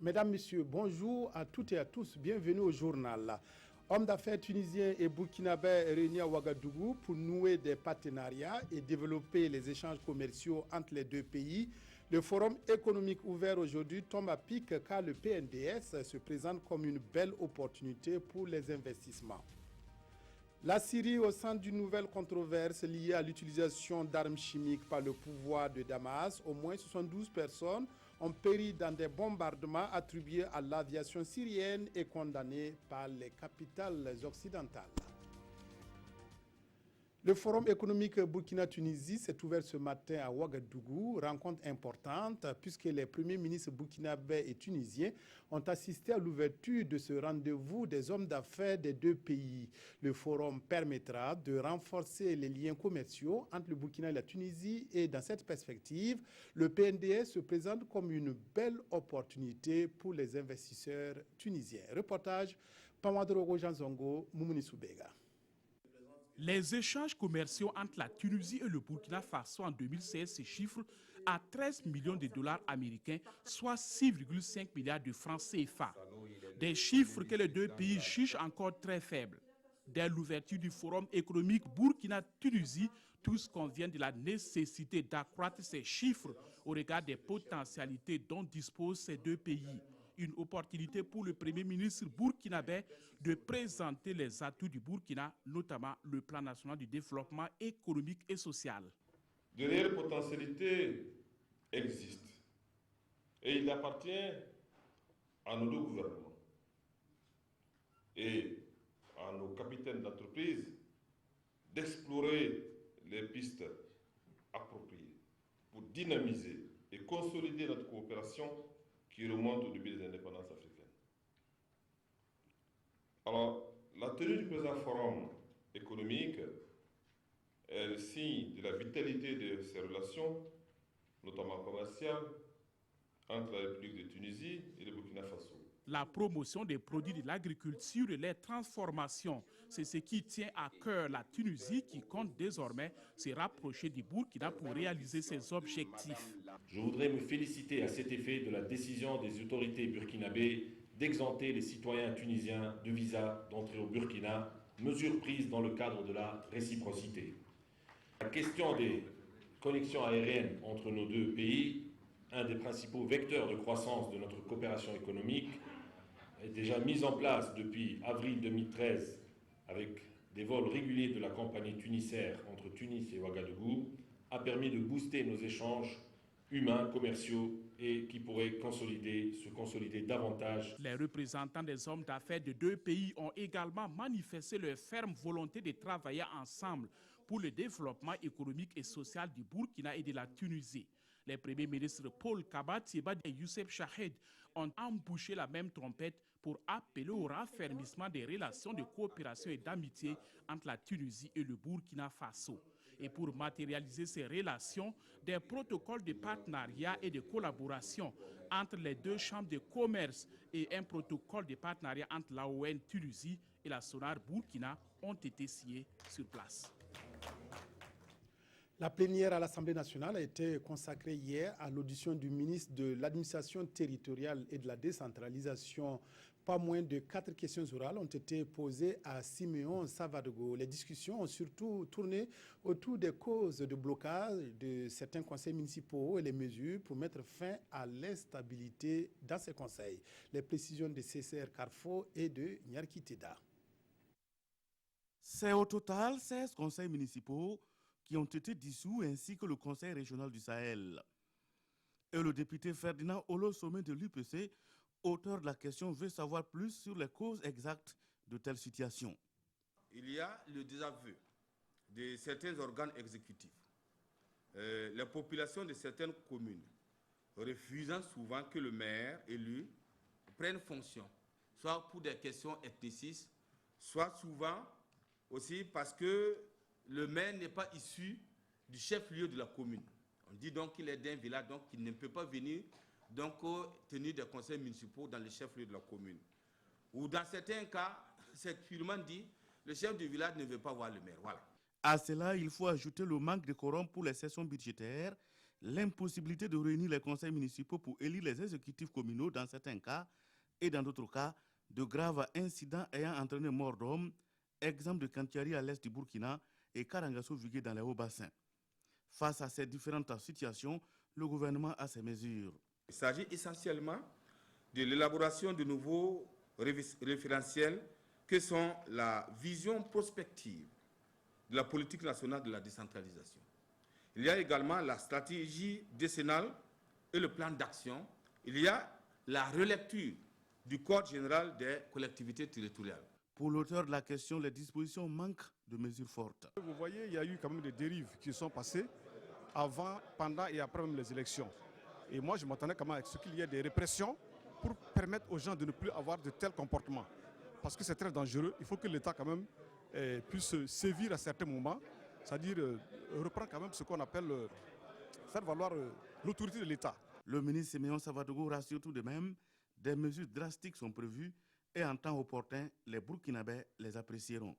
Mesdames, Messieurs, bonjour à toutes et à tous. Bienvenue au journal. Hommes d'affaires tunisiens et burkinabés réunis à Ouagadougou pour nouer des partenariats et développer les échanges commerciaux entre les deux pays. Le forum économique ouvert aujourd'hui tombe à pic car le PNDS se présente comme une belle opportunité pour les investissements. La Syrie au centre d'une nouvelle controverse liée à l'utilisation d'armes chimiques par le pouvoir de Damas. Au moins 72 personnes ont péri dans des bombardements attribués à l'aviation syrienne et condamnés par les capitales occidentales. Le forum économique Burkina-Tunisie s'est ouvert ce matin à Ouagadougou, rencontre importante puisque les premiers ministres burkinabés et tunisiens ont assisté à l'ouverture de ce rendez-vous des hommes d'affaires des deux pays. Le forum permettra de renforcer les liens commerciaux entre le Burkina et la Tunisie et dans cette perspective, le PNDS se présente comme une belle opportunité pour les investisseurs tunisiens. Reportage Pamadoro Janzongo, Moumouni Soubega. Les échanges commerciaux entre la Tunisie et le Burkina Faso en 2016 se chiffrent à 13 millions de dollars américains, soit 6,5 milliards de francs CFA. Des chiffres que les deux pays jugent encore très faibles. Dès l'ouverture du forum économique Burkina-Tunisie, tous conviennent de la nécessité d'accroître ces chiffres au regard des potentialités dont disposent ces deux pays. Une opportunité pour le Premier ministre burkinabé de présenter les atouts du Burkina, notamment le plan national du développement économique et social. De réelles potentialités existent et il appartient à nos deux gouvernements et à nos capitaines d'entreprise d'explorer les pistes appropriées pour dynamiser et consolider notre coopération qui remonte au début des indépendances africaines. Alors, la tenue du présent forum économique est le signe de la vitalité de ces relations, notamment commerciales, entre la République de Tunisie et le Burkina Faso. La promotion des produits de l'agriculture et les transformations, c'est ce qui tient à cœur la Tunisie qui compte désormais se rapprocher du Burkina pour réaliser ses objectifs. Je voudrais me féliciter à cet effet de la décision des autorités burkinabées d'exempter les citoyens tunisiens de visa d'entrée au Burkina, mesure prise dans le cadre de la réciprocité. La question des connexions aériennes entre nos deux pays, un des principaux vecteurs de croissance de notre coopération économique, est déjà mise en place depuis avril 2013 avec des vols réguliers de la compagnie Tunisair entre Tunis et Ouagadougou, a permis de booster nos échanges humains, commerciaux et qui pourraient se consolider davantage. Les représentants des hommes d'affaires de deux pays ont également manifesté leur ferme volonté de travailler ensemble pour le développement économique et social du Burkina et de la Tunisie. Les premiers ministres Paul Kabat-Tieba et Youssef Chahed ont embouché la même trompette pour appeler au raffermissement des relations de coopération et d'amitié entre la Tunisie et le Burkina Faso. Et pour matérialiser ces relations, des protocoles de partenariat et de collaboration entre les deux chambres de commerce et un protocole de partenariat entre l'AON Tunisie et la SONAR Burkina ont été signés sur place. La plénière à l'Assemblée nationale a été consacrée hier à l'audition du ministre de l'Administration territoriale et de la décentralisation. Pas moins de 4 questions orales ont été posées à Siméon Savadogo. Les discussions ont surtout tourné autour des causes de blocage de certains conseils municipaux et les mesures pour mettre fin à l'instabilité dans ces conseils. Les précisions de CCR Carrefour et de Nyarkiteda. C'est au total 16 conseils municipaux qui ont été dissous ainsi que le conseil régional du Sahel. Et le député Ferdinand Olo Sommet de l'UPC, auteur de la question, veut savoir plus sur les causes exactes de telles situations. Il y a le désaveu de certains organes exécutifs, la population de certaines communes refusant souvent que le maire élu prenne fonction, soit pour des questions ethnicistes, soit souvent aussi parce que le maire n'est pas issu du chef-lieu de la commune. On dit donc qu'il est d'un village, donc il ne peut pas venir tenir des conseils municipaux dans le chef-lieu de la commune. Ou dans certains cas, c'est purement dit, le chef du village ne veut pas voir le maire. Voilà. À cela, il faut ajouter le manque de quorum pour les sessions budgétaires l'impossibilité de réunir les conseils municipaux pour élire les exécutifs communaux dans certains cas et dans d'autres cas, de graves incidents ayant entraîné mort d'hommes, exemple de Kantiari à l'est du Burkina et Karangasso-Vugué dans les hauts-bassins. Face à ces différentes situations, le gouvernement a ses mesures. Il s'agit essentiellement de l'élaboration de nouveaux référentiels que sont la vision prospective de la politique nationale de la décentralisation. Il y a également la stratégie décennale et le plan d'action. Il y a la relecture du Code général des collectivités territoriales. Pour l'auteur de la question, les dispositions manquent de mesures fortes. Vous voyez, il y a eu quand même des dérives qui sont passées avant, pendant et après même les élections. Et moi, je m'attendais quand même à ce qu'il y ait des répressions pour permettre aux gens de ne plus avoir de tels comportements. Parce que c'est très dangereux. Il faut que l'État quand même puisse sévir à certains moments, c'est-à-dire reprendre quand même ce qu'on appelle faire valoir l'autorité de l'État. Le ministre Siméon Savadougou rassure tout de même, des mesures drastiques sont prévues et en temps opportun, les Burkinabés les apprécieront.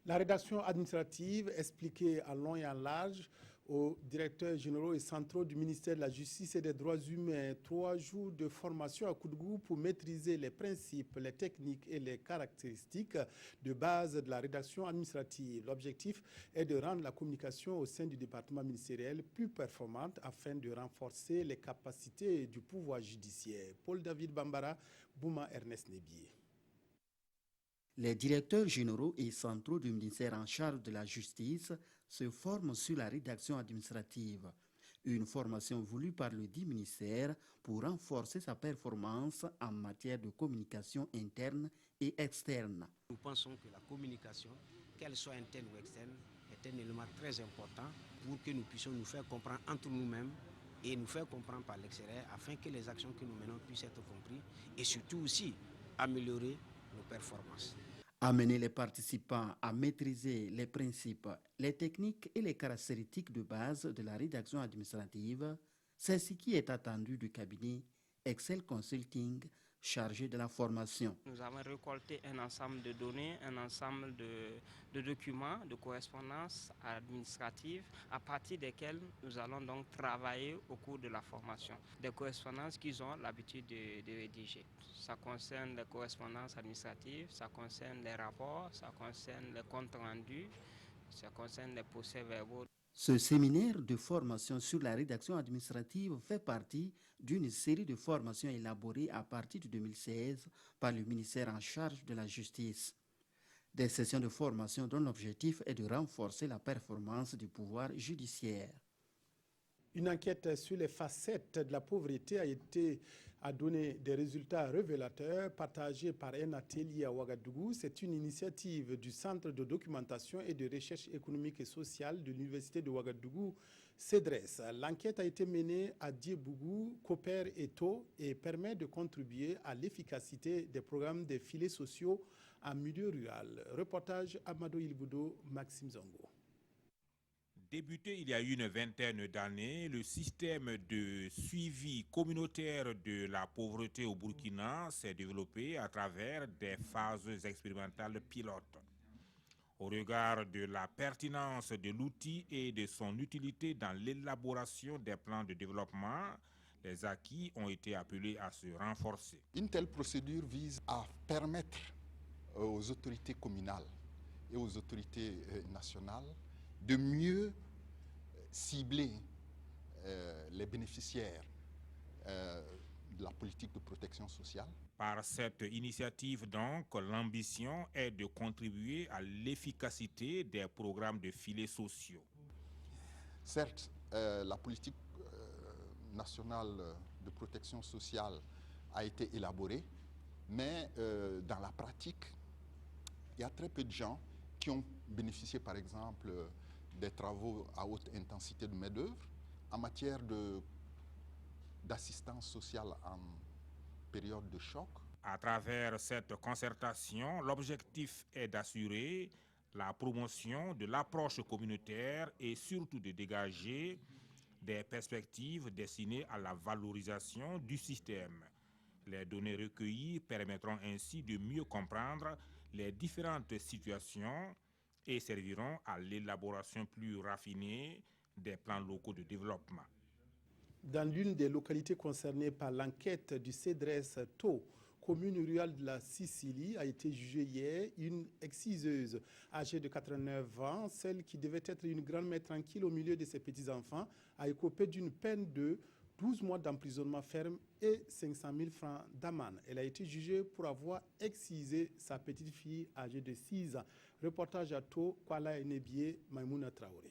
La rédaction administrative expliquée en long et en large aux directeurs généraux et centraux du ministère de la Justice et des Droits humains. 3 jours de formation à Koudgou pour maîtriser les principes, les techniques et les caractéristiques de base de la rédaction administrative. L'objectif est de rendre la communication au sein du département ministériel plus performante afin de renforcer les capacités du pouvoir judiciaire. Paul-David Bambara, Bouma Ernest Nébier. Les directeurs généraux et centraux du ministère en charge de la justice se forment sur la rédaction administrative. Une formation voulue par le dit ministère pour renforcer sa performance en matière de communication interne et externe. Nous pensons que la communication, qu'elle soit interne ou externe, est un élément très important pour que nous puissions nous faire comprendre entre nous-mêmes et nous faire comprendre par l'extérieur afin que les actions que nous menons puissent être comprises et surtout aussi améliorer nos performances. Amener les participants à maîtriser les principes, les techniques et les caractéristiques de base de la rédaction administrative, c'est ce qui est attendu du cabinet Excel Consulting chargé de la formation. Nous avons récolté un ensemble de données, un ensemble de documents, de correspondances administratives à partir desquelles nous allons donc travailler au cours de la formation. Des correspondances qu'ils ont l'habitude de rédiger. Ça concerne les correspondances administratives, ça concerne les rapports, ça concerne les comptes rendus, ça concerne les procès-verbaux. Ce séminaire de formation sur la rédaction administrative fait partie d'une série de formations élaborées à partir de 2016 par le ministère en charge de la justice. Des sessions de formation dont l'objectif est de renforcer la performance du pouvoir judiciaire. Une enquête sur les facettes de la pauvreté a donné des résultats révélateurs partagés par un atelier à Ouagadougou. C'est une initiative du Centre de documentation et de recherche économique et sociale de l'Université de Ouagadougou, CEDRES. L'enquête a été menée à Diebougou, Koper et To et permet de contribuer à l'efficacité des programmes des filets sociaux en milieu rural. Reportage Amadou Ilboudo, Maxime Zongo. Débuté il y a une vingtaine d'années, le système de suivi communautaire de la pauvreté au Burkina s'est développé à travers des phases expérimentales pilotes. Au regard de la pertinence de l'outil et de son utilité dans l'élaboration des plans de développement, les acquis ont été appelés à se renforcer. Une telle procédure vise à permettre aux autorités communales et aux autorités nationales de mieux cibler les bénéficiaires de la politique de protection sociale. Par cette initiative, donc, l'ambition est de contribuer à l'efficacité des programmes de filets sociaux. Certes, la politique nationale de protection sociale a été élaborée, mais dans la pratique, il y a très peu de gens qui ont bénéficié, par exemple, des travaux à haute intensité de main-d'œuvre en matière d'assistance sociale en période de choc. À travers cette concertation, l'objectif est d'assurer la promotion de l'approche communautaire et surtout de dégager des perspectives destinées à la valorisation du système. Les données recueillies permettront ainsi de mieux comprendre les différentes situations et serviront à l'élaboration plus raffinée des plans locaux de développement. Dans l'une des localités concernées par l'enquête du CEDRES Taux, commune rurale de la Sicile, a été jugée hier une exciseuse âgée de 89 ans, celle qui devait être une grand-mère tranquille au milieu de ses petits-enfants, a écopé d'une peine de 12 mois d'emprisonnement ferme et 500 000 francs d'amende. Elle a été jugée pour avoir excisé sa petite fille âgée de 6 ans. Reportage à Taux, Kwala Enebie, Maïmouna Traoré.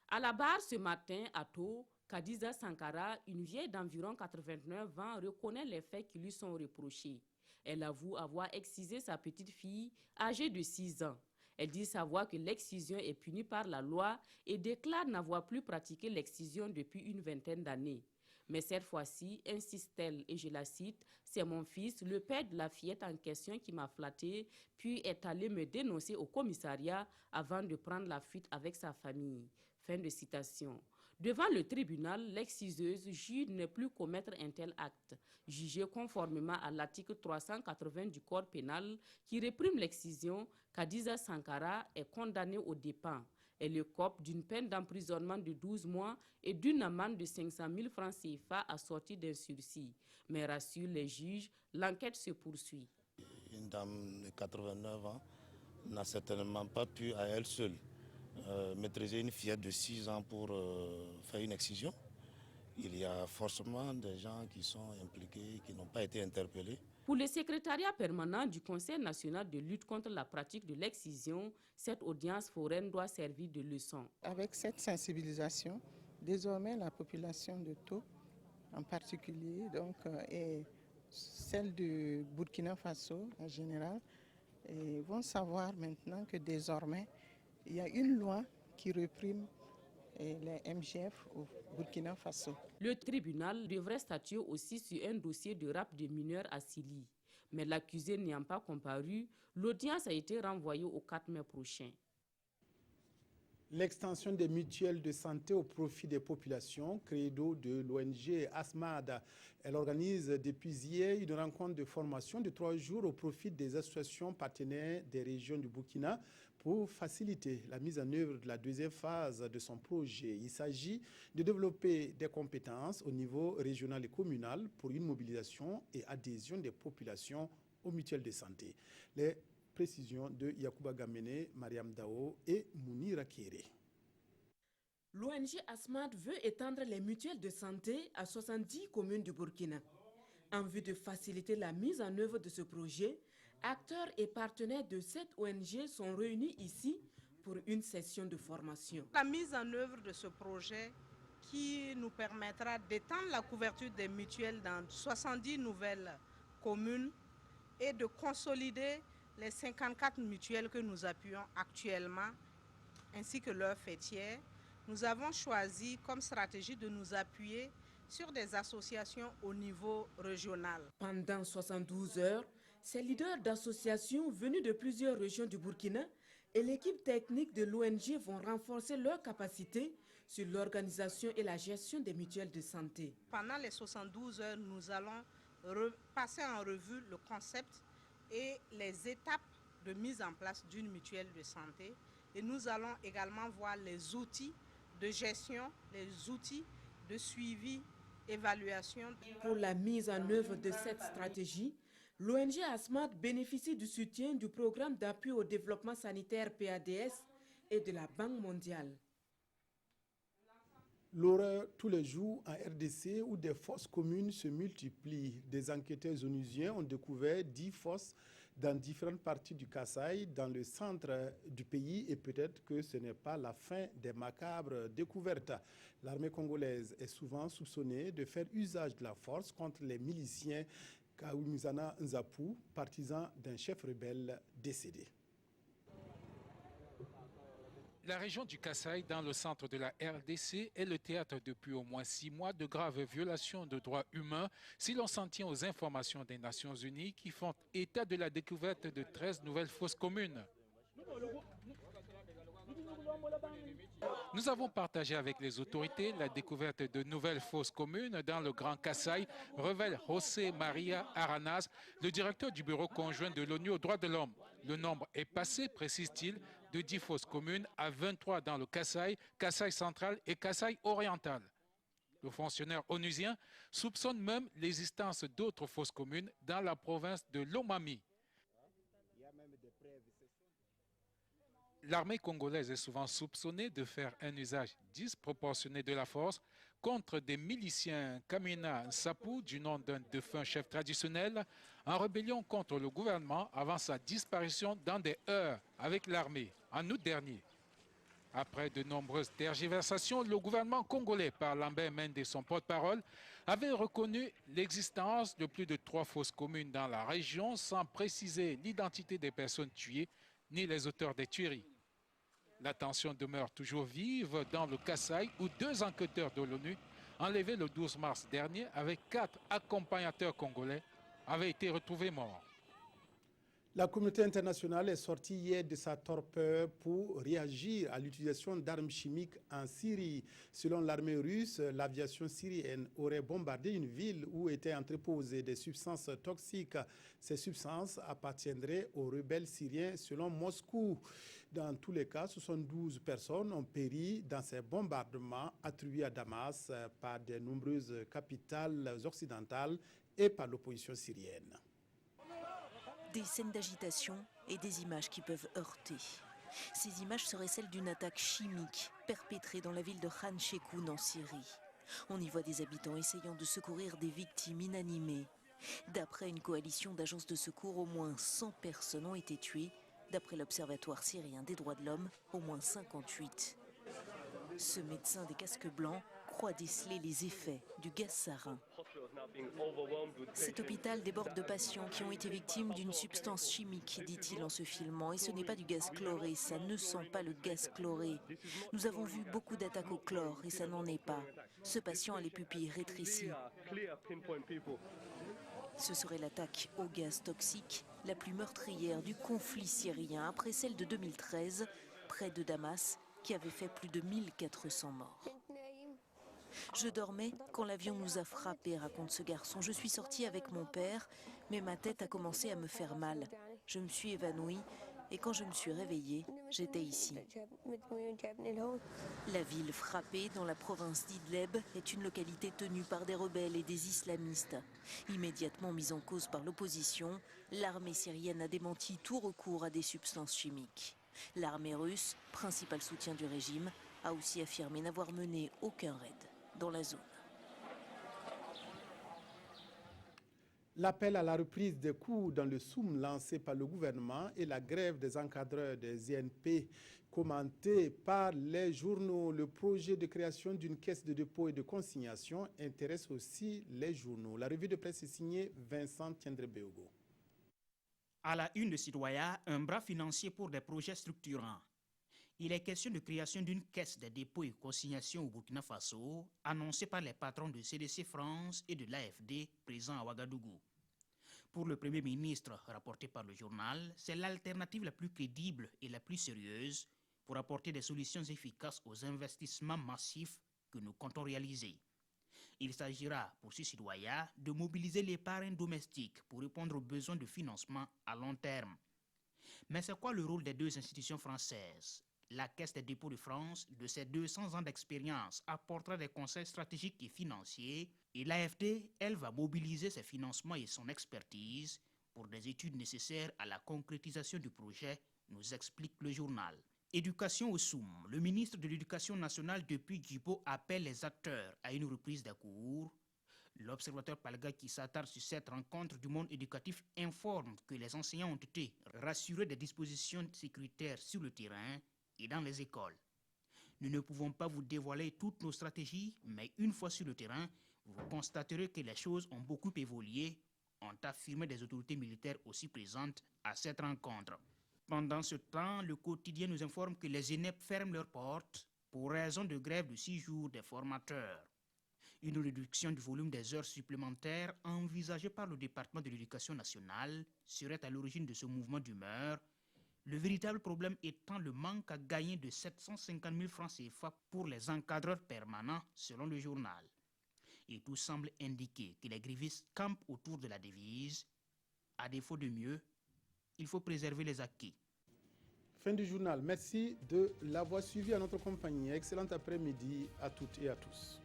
À la barre ce matin à Taux, Khadiza Sankara, une vieille d'environ 89 ans, reconnaît les faits qui lui sont reprochés. Elle avoue avoir excisé sa petite fille âgée de 6 ans. Elle dit savoir que l'excision est punie par la loi et déclare n'avoir plus pratiqué l'excision depuis une vingtaine d'années. Mais cette fois-ci, insiste-t-elle, et je la cite, « C'est mon fils, le père de la fillette en question qui m'a flatté, puis est allé me dénoncer au commissariat avant de prendre la fuite avec sa famille. » Fin de citation. Devant le tribunal, l'exciseuse juge ne plus commettre un tel acte. Jugée conformément à l'article 380 du Code pénal qui réprime l'excision, Khadiza Sankara est condamnée aux dépens. Elle écope d'une peine d'emprisonnement de 12 mois et d'une amende de 500 000 francs CFA assortie d'un sursis. Mais rassure les juges, l'enquête se poursuit. Une dame de 89 ans n'a certainement pas pu à elle seule maîtriser une fillette de 6 ans pour faire une excision. Il y a forcément des gens qui sont impliqués, qui n'ont pas été interpellés. Pour le secrétariat permanent du Conseil national de lutte contre la pratique de l'excision, cette audience foraine doit servir de leçon. Avec cette sensibilisation, désormais la population de Taux, en particulier, et celle de Burkina Faso en général, vont savoir maintenant que désormais, il y a une loi qui réprime les MGF au Burkina Faso. Le tribunal devrait statuer aussi sur un dossier de rapt de mineurs à Sili. Mais l'accusé n'ayant pas comparu, l'audience a été renvoyée au 4 mai prochain. L'extension des mutuelles de santé au profit des populations, credo de l'ONG ASMAD. Elle organise depuis hier une rencontre de formation de 3 jours au profit des associations partenaires des régions du Burkina pour faciliter la mise en œuvre de la deuxième phase de son projet. Il s'agit de développer des compétences au niveau régional et communal pour une mobilisation et adhésion des populations aux mutuelles de santé. Les précisions de Yacouba Gamene, Mariam Dao et Mounira Kéré. L'ONG ASMAD veut étendre les mutuelles de santé à 70 communes du Burkina. En vue de faciliter la mise en œuvre de ce projet, acteurs et partenaires de cette ONG sont réunis ici pour une session de formation. La mise en œuvre de ce projet qui nous permettra d'étendre la couverture des mutuelles dans 70 nouvelles communes et de consolider les 54 mutuelles que nous appuyons actuellement, ainsi que leurs fêtières. Nous avons choisi comme stratégie de nous appuyer sur des associations au niveau régional. Pendant 72 heures, ces leaders d'associations venus de plusieurs régions du Burkina et l'équipe technique de l'ONG vont renforcer leurs capacités sur l'organisation et la gestion des mutuelles de santé. Pendant les 72 heures, nous allons passer en revue le concept et les étapes de mise en place d'une mutuelle de santé. Et nous allons également voir les outils de gestion, les outils de suivi, évaluation. Pour la mise en œuvre de cette stratégie, l'ONG ASMAD bénéficie du soutien du programme d'appui au développement sanitaire PADS et de la Banque mondiale. L'horreur tous les jours en RDC où des fosses communes se multiplient. Des enquêteurs onusiens ont découvert 10 fosses dans différentes parties du Kasaï, dans le centre du pays, et peut-être que ce n'est pas la fin des macabres découvertes. L'armée congolaise est souvent soupçonnée de faire usage de la force contre les miliciens Kawimizana Nzapou, partisans d'un chef rebelle décédé. La région du Kasaï, dans le centre de la RDC, est le théâtre depuis au moins 6 mois de graves violations de droits humains, si l'on s'en tient aux informations des Nations Unies qui font état de la découverte de 13 nouvelles fosses communes. Nous avons partagé avec les autorités la découverte de nouvelles fosses communes dans le Grand Kasaï, révèle José Maria Aranaz, le directeur du bureau conjoint de l'ONU aux droits de l'homme. Le nombre est passé, précise-t-il, de 10 fosses communes à 23 dans le Kasaï, Kasaï central et Kasaï oriental. Le fonctionnaire onusien soupçonne même l'existence d'autres fosses communes dans la province de Lomami. L'armée congolaise est souvent soupçonnée de faire un usage disproportionné de la force contre des miliciens Kamina Nsapou, du nom d'un défunt chef traditionnel, en rébellion contre le gouvernement avant sa disparition dans des heurts avec l'armée en août dernier. Après de nombreuses tergiversations, le gouvernement congolais, par Lambert Mende, son porte-parole, avait reconnu l'existence de plus de 3 fosses communes dans la région sans préciser l'identité des personnes tuées ni les auteurs des tueries. La tension demeure toujours vive dans le Kasaï où 2 enquêteurs de l'ONU, enlevés le 12 mars dernier avec 4 accompagnateurs congolais, avaient été retrouvés morts. La communauté internationale est sortie hier de sa torpeur pour réagir à l'utilisation d'armes chimiques en Syrie. Selon l'armée russe, l'aviation syrienne aurait bombardé une ville où étaient entreposées des substances toxiques. Ces substances appartiendraient aux rebelles syriens selon Moscou. Dans tous les cas, 72 personnes ont péri dans ces bombardements attribués à Damas par de nombreuses capitales occidentales et par l'opposition syrienne. Des scènes d'agitation et des images qui peuvent heurter. Ces images seraient celles d'une attaque chimique perpétrée dans la ville de Khan Sheikhoun en Syrie. On y voit des habitants essayant de secourir des victimes inanimées. D'après une coalition d'agences de secours, au moins 100 personnes ont été tuées. D'après l'Observatoire syrien des droits de l'homme, au moins 58. Ce médecin des casques blancs croit déceler les effets du gaz sarin. Cet hôpital déborde de patients qui ont été victimes d'une substance chimique, dit-il en se filmant. Et ce n'est pas du gaz chloré, ça ne sent pas le gaz chloré. Nous avons vu beaucoup d'attaques au chlore et ça n'en est pas. Ce patient a les pupilles rétrécies. Ce serait l'attaque au gaz toxique la plus meurtrière du conflit syrien après celle de 2013, près de Damas, qui avait fait plus de 1400 morts. Je dormais quand l'avion nous a frappés, raconte ce garçon. Je suis sortie avec mon père, mais ma tête a commencé à me faire mal. Je me suis évanouie et quand je me suis réveillée, j'étais ici. La ville frappée dans la province d'Idleb est une localité tenue par des rebelles et des islamistes. Immédiatement mise en cause par l'opposition, l'armée syrienne a démenti tout recours à des substances chimiques. L'armée russe, principal soutien du régime, a aussi affirmé n'avoir mené aucun raid dans la zone. L'appel à la reprise des cours dans le Soum lancé par le gouvernement et la grève des encadreurs des INP commenté par les journaux. Le projet de création d'une caisse de dépôt et de consignation intéresse aussi les journaux. La revue de presse est signée Vincent Tiendrebeogo. À la une de Citoyen, un bras financier pour des projets structurants. Il est question de création d'une caisse de dépôt et consignation au Burkina Faso, annoncée par les patrons de CDC France et de l'AFD présents à Ouagadougou. Pour le Premier ministre, rapporté par le journal, c'est l'alternative la plus crédible et la plus sérieuse pour apporter des solutions efficaces aux investissements massifs que nous comptons réaliser. Il s'agira, pour ce citoyen, de mobiliser l'épargne domestique pour répondre aux besoins de financement à long terme. Mais c'est quoi le rôle des 2 institutions françaises ? La Caisse des dépôts de France, de ses 200 ans d'expérience, apportera des conseils stratégiques et financiers et l'AFD, elle, va mobiliser ses financements et son expertise pour des études nécessaires à la concrétisation du projet, nous explique le journal. Éducation au Soum. Le ministre de l'Éducation nationale depuis Djibo appelle les acteurs à une reprise des cours. L'observateur Palga qui s'attarde sur cette rencontre du monde éducatif informe que les enseignants ont été rassurés des dispositions sécuritaires sur le terrain et dans les écoles. Nous ne pouvons pas vous dévoiler toutes nos stratégies, mais une fois sur le terrain, vous constaterez que les choses ont beaucoup évolué, ont affirmé des autorités militaires aussi présentes à cette rencontre. Pendant ce temps, le quotidien nous informe que les ENEP ferment leurs portes pour raison de grève de 6 jours des formateurs. Une réduction du volume des heures supplémentaires envisagée par le département de l'Éducation nationale serait à l'origine de ce mouvement d'humeur. Le véritable problème étant le manque à gagner de 750 000 francs CFA pour les encadreurs permanents, selon le journal. Et tout semble indiquer que les grévistes campent autour de la devise « À défaut de mieux, il faut préserver les acquis ». Fin du journal. Merci de l'avoir suivi à notre compagnie. Excellent après-midi à toutes et à tous.